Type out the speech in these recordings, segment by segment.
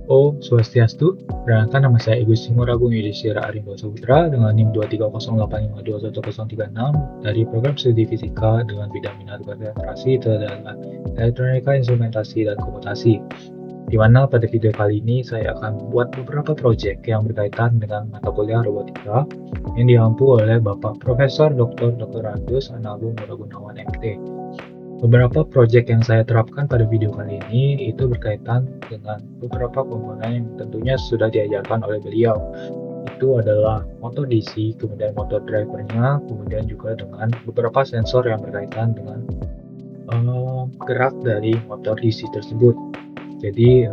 Om Swastiastu, perkenalkan nama saya Igu Singura Agung Yudhistira Arimba Saputra dengan NIM 23085211036 dari program studi fisika dengan bidang minat konsentrasi itu adalah elektronika, instrumentasi, dan komputasi. Di mana pada video kali ini saya akan membuat beberapa proyek yang berkaitan dengan mata kuliah robotika yang diampu oleh Bapak Profesor Dr. Randus Anagung Muragunawan MT. Beberapa proyek yang saya terapkan pada video kali ini itu berkaitan dengan beberapa komponen yang tentunya sudah diajarkan oleh beliau. Itu adalah motor DC, kemudian motor drivernya, kemudian juga dengan beberapa sensor yang berkaitan dengan gerak dari motor DC tersebut. Jadi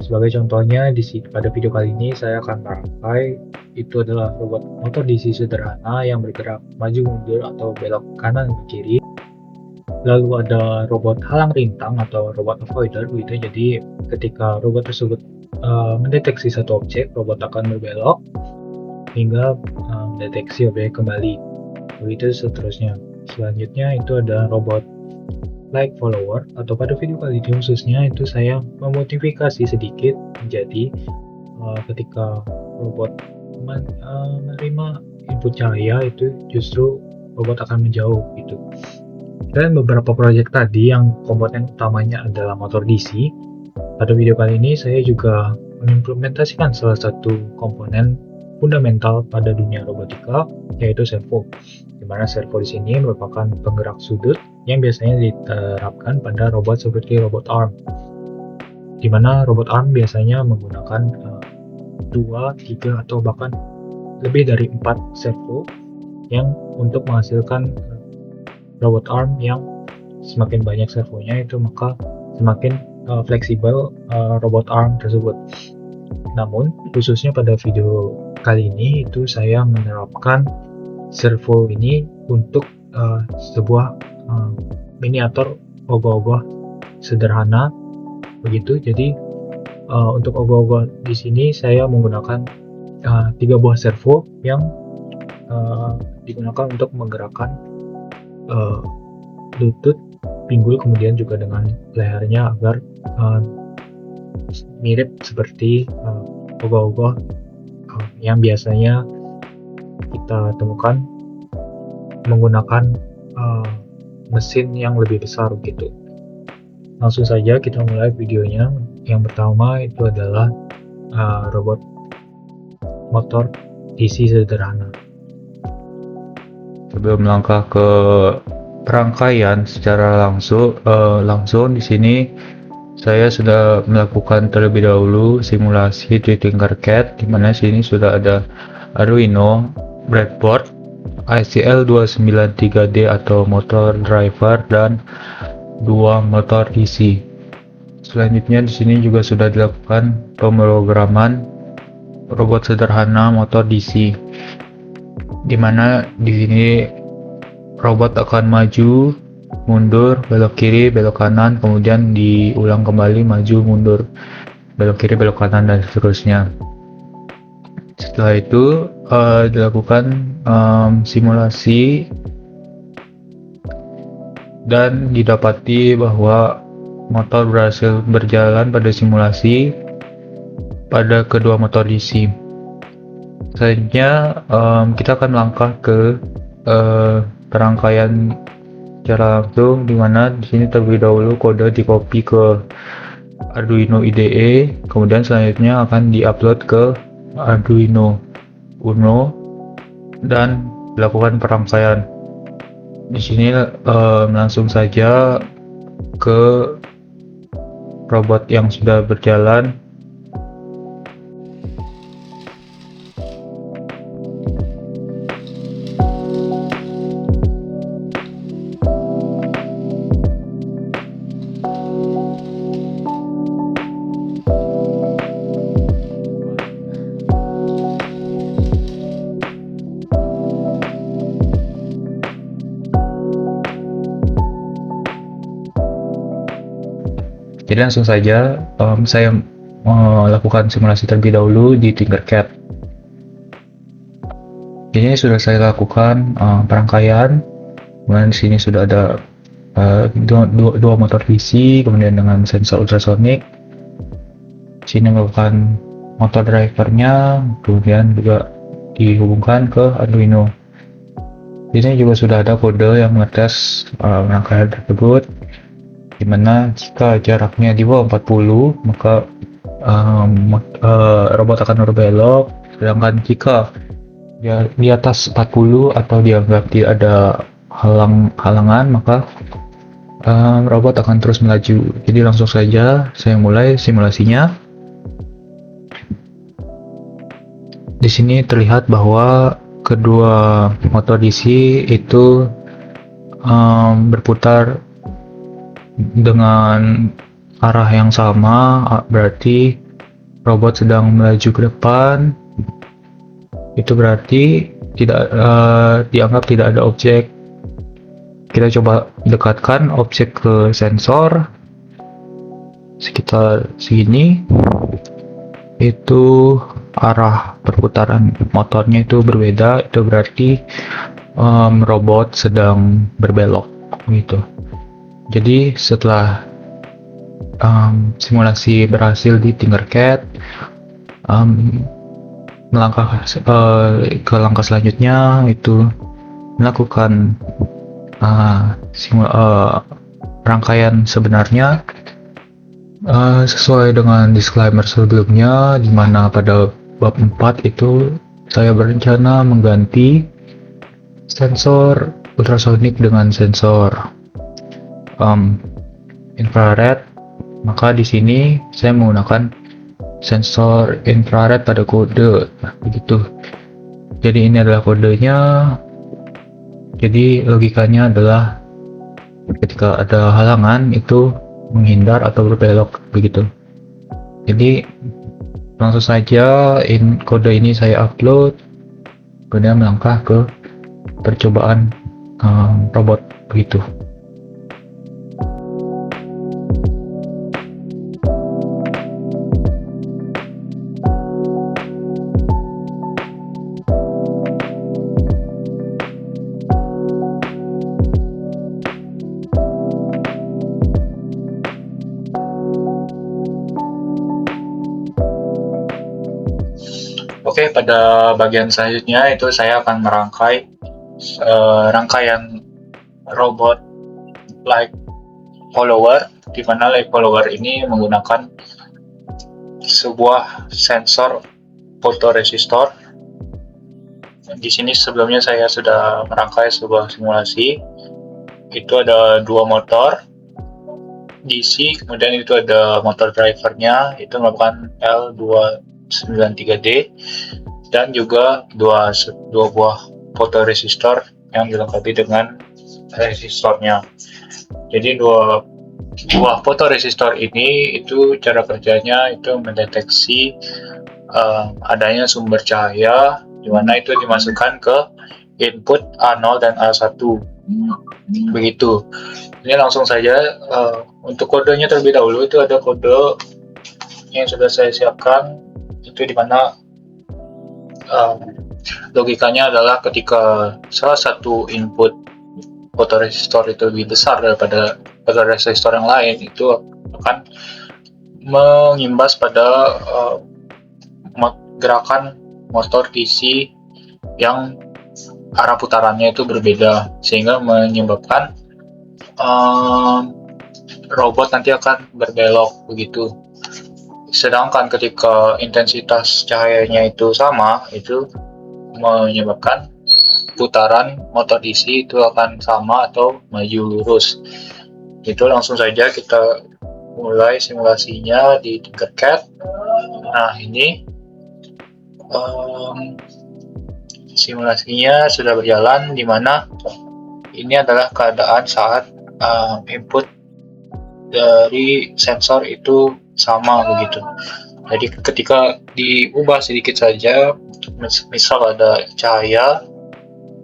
sebagai contohnya pada video kali ini saya akan merangkai itu adalah robot motor DC sederhana yang bergerak maju mundur atau belok kanan ke kiri. Lalu ada robot halang rintang atau robot avoider begitu. Jadi ketika robot tersebut mendeteksi satu objek, robot akan berbelok hingga mendeteksi objek kembali. Begitu seterusnya. Selanjutnya itu ada robot like follower, atau pada video kali ini khususnya itu saya memodifikasi sedikit menjadi ketika robot menerima input cahaya itu justru robot akan menjauh gitu. Dan beberapa proyek tadi yang komponen utamanya adalah motor DC. Pada video kali ini saya juga mengimplementasikan salah satu komponen fundamental pada dunia robotika, yaitu servo. Di mana servo di sini merupakan penggerak sudut yang biasanya diterapkan pada robot seperti robot arm. Di mana robot arm biasanya menggunakan 2, 3, atau bahkan lebih dari 4 servo yang untuk menghasilkan robot arm yang semakin banyak servonya itu maka semakin fleksibel robot arm tersebut. Namun khususnya pada video kali ini itu saya menerapkan servo ini untuk sebuah miniatur ogoh-ogoh sederhana begitu. Jadi untuk ogoh-ogoh di sini saya menggunakan 3 buah servo yang digunakan untuk menggerakkan lutut, pinggul, kemudian juga dengan lehernya agar mirip seperti ogoh-ogoh yang biasanya kita temukan menggunakan mesin yang lebih besar gitu. Langsung saja kita mulai videonya. Yang pertama itu adalah robot motor DC sederhana. Sebelum melangkah ke perangkaian secara langsung di sini saya sudah melakukan terlebih dahulu simulasi di Tinkercad, di mana sini sudah ada Arduino, breadboard, ICL 293D atau motor driver, dan 2 motor DC. Selanjutnya di sini juga sudah dilakukan pemrograman robot sederhana motor DC, di mana di sini robot akan maju, mundur, belok kiri, belok kanan, kemudian diulang kembali maju, mundur, belok kiri, belok kanan, dan seterusnya. Setelah itu dilakukan simulasi dan didapati bahwa motor berhasil berjalan pada simulasi pada kedua motor DC. Selanjutnya kita akan melangkah ke perangkaian secara langsung, di mana di sini terlebih dahulu kode di copy ke Arduino IDE, kemudian selanjutnya akan diupload ke Arduino Uno dan dilakukan perangkaian. Di sini langsung saja ke robot yang sudah berjalan. Jadi langsung saja saya melakukan simulasi terlebih dahulu di Tinkercad. Ini sudah saya lakukan perangkaian. Kemudian di sini sudah ada dua motor DC, kemudian dengan sensor ultrasonic. Di sini merupakan motor drivernya, kemudian juga dihubungkan ke Arduino. Di sini juga sudah ada kode yang mengetes rangkaian tersebut, dimana jika jaraknya di bawah 40 maka robot akan berbelok, sedangkan jika di atas 40 atau dianggap tidak ada halangan maka robot akan terus melaju. Jadi langsung saja saya mulai simulasinya. Di sini terlihat bahwa kedua motor DC itu berputar dengan arah yang sama, berarti robot sedang melaju ke depan. Itu berarti tidak dianggap tidak ada objek. Kita coba dekatkan objek ke sensor sekitar sini. Itu arah perputaran motornya itu berbeda, itu berarti robot sedang berbelok gitu. Jadi setelah simulasi berhasil di Tinkercad, melangkah ke langkah selanjutnya itu melakukan rangkaian sebenarnya sesuai dengan disclaimer sebelumnya, di mana pada bab 4 itu saya berencana mengganti sensor ultrasonik dengan sensor infrared. Maka di sini saya menggunakan sensor infrared pada kode, begitu. Jadi ini adalah kodenya. Jadi logikanya adalah ketika ada halangan itu menghindar atau berbelok, begitu. Jadi langsung saja kode ini saya upload, kemudian melangkah ke percobaan robot, begitu. Oke, pada bagian selanjutnya itu saya akan merangkai rangkaian robot like follower, di mana like follower ini menggunakan sebuah sensor fotoresistor. Di sini sebelumnya saya sudah merangkai sebuah simulasi. Itu ada dua motor DC, kemudian itu ada motor drivernya, itu merupakan L293D, dan juga dua buah fotoresistor yang dilengkapi dengan resistornya. Jadi dua buah fotoresistor ini itu cara kerjanya itu mendeteksi adanya sumber cahaya, di mana itu dimasukkan ke input A0 dan A1, begitu. Ini langsung saja untuk kodenya terlebih dahulu. Itu ada kode yang sudah saya siapkan, itu dimana logikanya adalah ketika salah satu input fotoresistor itu lebih besar daripada fotoresistor yang lain, itu akan mengimbas pada gerakan motor DC yang arah putarannya itu berbeda, sehingga menyebabkan robot nanti akan berbelok, begitu. Sedangkan ketika intensitas cahayanya itu sama, itu menyebabkan putaran motor DC itu akan sama atau maju lurus. Itu langsung saja kita mulai simulasinya di Tinkercad. Nah, ini simulasinya sudah berjalan, di mana ini adalah keadaan saat input dari sensor itu sama, begitu. Jadi ketika diubah sedikit saja, misal ada cahaya,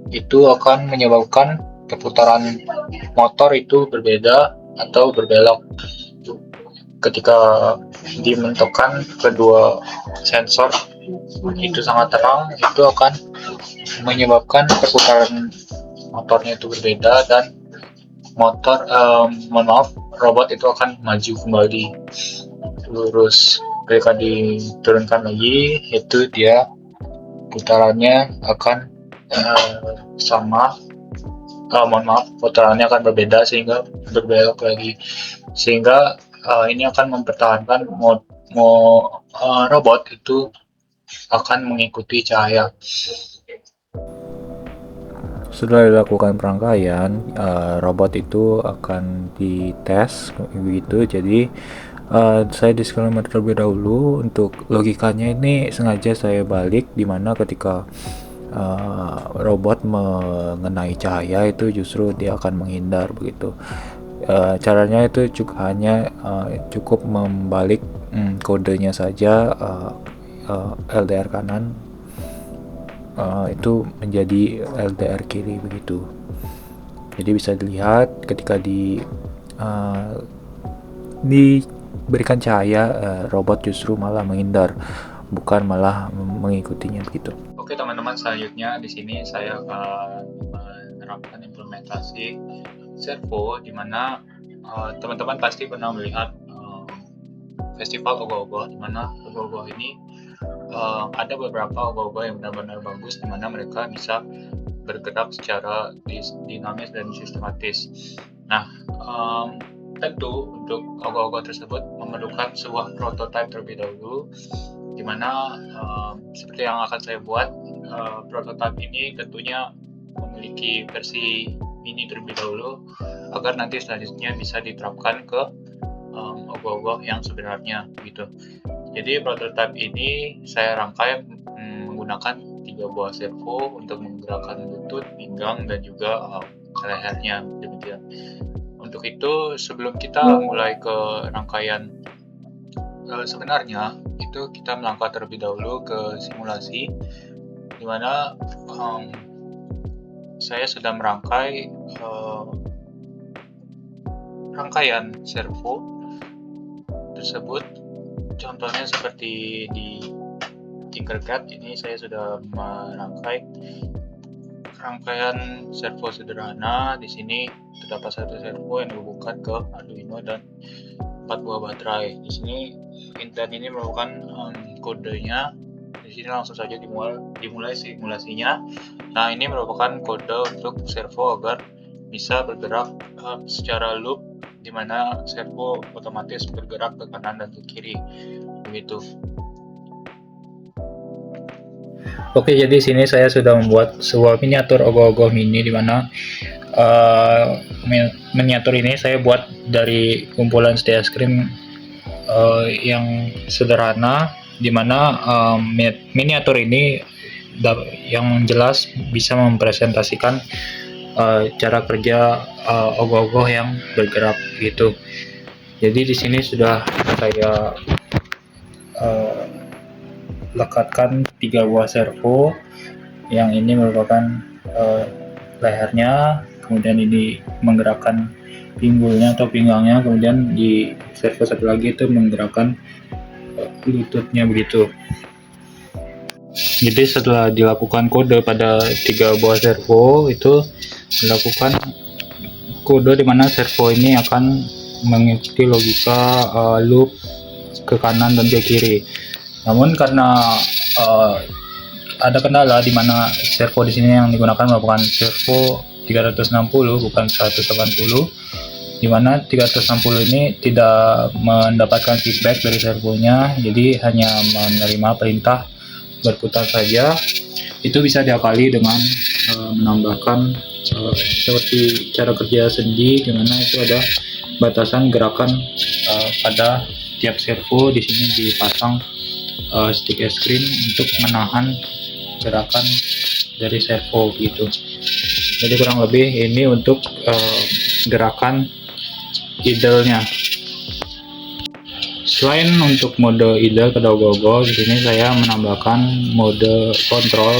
itu akan menyebabkan perputaran motor itu berbeda atau berbelok. Ketika dimentokkan kedua sensor itu sangat terang, itu akan menyebabkan perputaran motornya itu berbeda, dan robot itu akan maju kembali lurus. ketika diturunkan lagi itu dia putarannya akan sama, mohon maaf, putarannya akan berbeda sehingga berbelok lagi, sehingga ini akan mempertahankan robot itu akan mengikuti cahaya. Setelah dilakukan perangkaian, robot itu akan dites begitu. Jadi saya disclaimer terlebih dahulu untuk logikanya ini sengaja saya balik, dimana ketika robot mengenai cahaya itu justru dia akan menghindar begitu. Caranya itu cukup membalik kodenya saja, LDR kanan itu menjadi LDR kiri begitu. Jadi bisa dilihat ketika diberikan cahaya, robot justru malah menghindar, bukan malah mengikutinya begitu. Oke teman-teman, selanjutnya di sini saya akan menerapkan implementasi servo, di mana teman-teman pasti pernah melihat festival ogoh-ogoh, di mana ogoh-ogoh ini ada beberapa ogoh-ogoh yang benar-benar bagus, di mana mereka bisa bergerak secara dinamis dan sistematis. Nah, tentu untuk ogoh-ogoh tersebut memerlukan sebuah prototipe terlebih dahulu, di mana seperti yang akan saya buat, prototipe ini tentunya memiliki versi mini terlebih dahulu agar nanti selanjutnya bisa diterapkan ke ogoh-ogoh yang sebenarnya gitu. Jadi prototipe ini saya rangkai menggunakan 3 buah servo untuk menggerakkan lutut, pinggang, dan juga lehernya, demikian. Untuk itu sebelum kita mulai ke rangkaian sebenarnya, itu kita melangkah terlebih dahulu ke simulasi, di mana saya sudah merangkai rangkaian servo tersebut. Contohnya seperti di Tinkercad ini saya sudah merangkai rangkaian servo sederhana. Di sini terdapat satu servo yang dihubungkan ke Arduino dan 4 buah baterai. Di sini Intel ini merupakan kodenya. Di sini langsung saja dimulai simulasinya. Nah, ini merupakan kode untuk servo agar bisa bergerak secara loop, di mana servo otomatis bergerak ke kanan dan ke kiri begitu. Oke, jadi sini saya sudah membuat sebuah miniatur ogoh-ogoh mini, di mana miniatur ini saya buat dari kumpulan STS Cream yang sederhana, di mana miniatur ini yang jelas bisa mempresentasikan cara kerja ogoh-ogoh yang bergerak gitu. Jadi di sini sudah saya lekatkan 3 buah servo. Yang ini merupakan lehernya, kemudian ini menggerakkan pinggulnya atau pinggangnya, kemudian di servo satu lagi itu menggerakkan lututnya begitu. Jadi setelah dilakukan kode pada 3 buah servo, itu dilakukan kode di mana servo ini akan mengikuti logika loop ke kanan dan ke kiri. Namun karena ada kendala di mana servo di sini yang digunakan merupakan servo 360 bukan 180, di mana 360 ini tidak mendapatkan feedback dari servonya, jadi hanya menerima perintah berputar saja. Itu bisa diakali dengan menambahkan seperti cara kerja sendi, di mana itu ada batasan gerakan pada tiap servo. Di sini dipasang stick es krim untuk menahan gerakan dari servo gitu. Jadi kurang lebih ini untuk gerakan idle-nya. Selain untuk mode idle pada ogoh-ogoh, di sini saya menambahkan mode kontrol,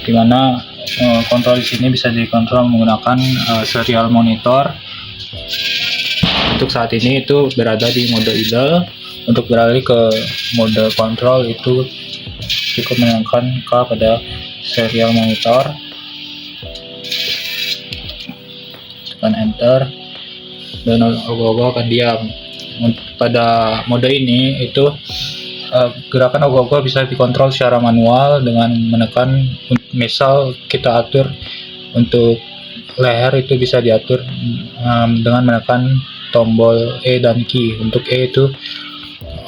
di mana kontrol di sini bisa dikontrol menggunakan serial monitor. Untuk saat ini itu berada di mode idle. Untuk beralih ke mode kontrol itu cukup menekan K pada serial monitor, tekan enter, dan ogoh-ogoh akan diam. Pada mode ini itu gerakan ogoh-ogoh bisa dikontrol secara manual dengan menekan, misal kita atur untuk leher itu bisa diatur dengan menekan tombol E dan Q. Untuk E itu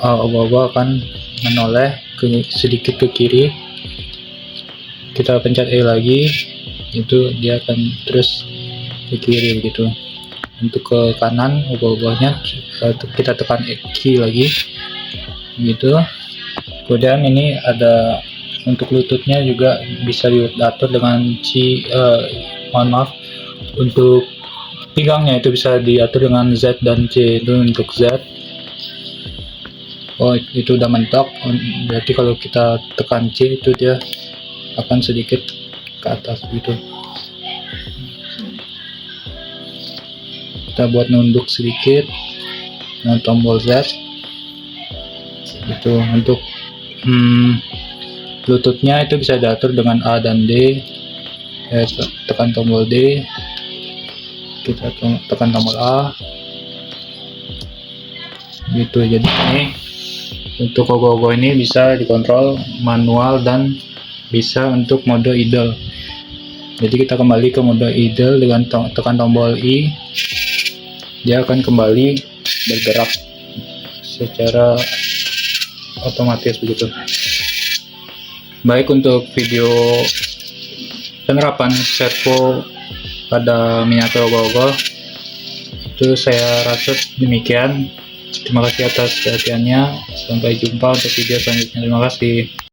ogoh-ogoh akan menoleh sedikit ke kiri, kita pencet E lagi, itu dia akan terus ke kiri begitu. Untuk ke kanan ogoh-ogohnya kita tekan Q lagi gitu. Kemudian ini ada untuk lututnya juga bisa diatur dengan untuk pinggangnya itu bisa diatur dengan Z dan C. Itu untuk Z. Oh, itu udah mentok, berarti kalau kita tekan C itu dia akan sedikit ke atas gitu. Kita buat nunduk sedikit dengan tombol Z itu. Untuk lututnya itu bisa diatur dengan A dan D. Tekan tombol D, kita tekan tombol A gitu. Jadi ini untuk ogoh-ogoh ini bisa dikontrol manual dan bisa untuk mode idle. Jadi kita kembali ke mode idle dengan tekan tombol I, dia akan kembali bergerak secara otomatis begitu. Baik, untuk video penerapan servo pada miniatur ogoh-ogoh itu saya rasa demikian. Terima kasih atas perhatiannya. Sampai jumpa untuk video selanjutnya. Terima kasih.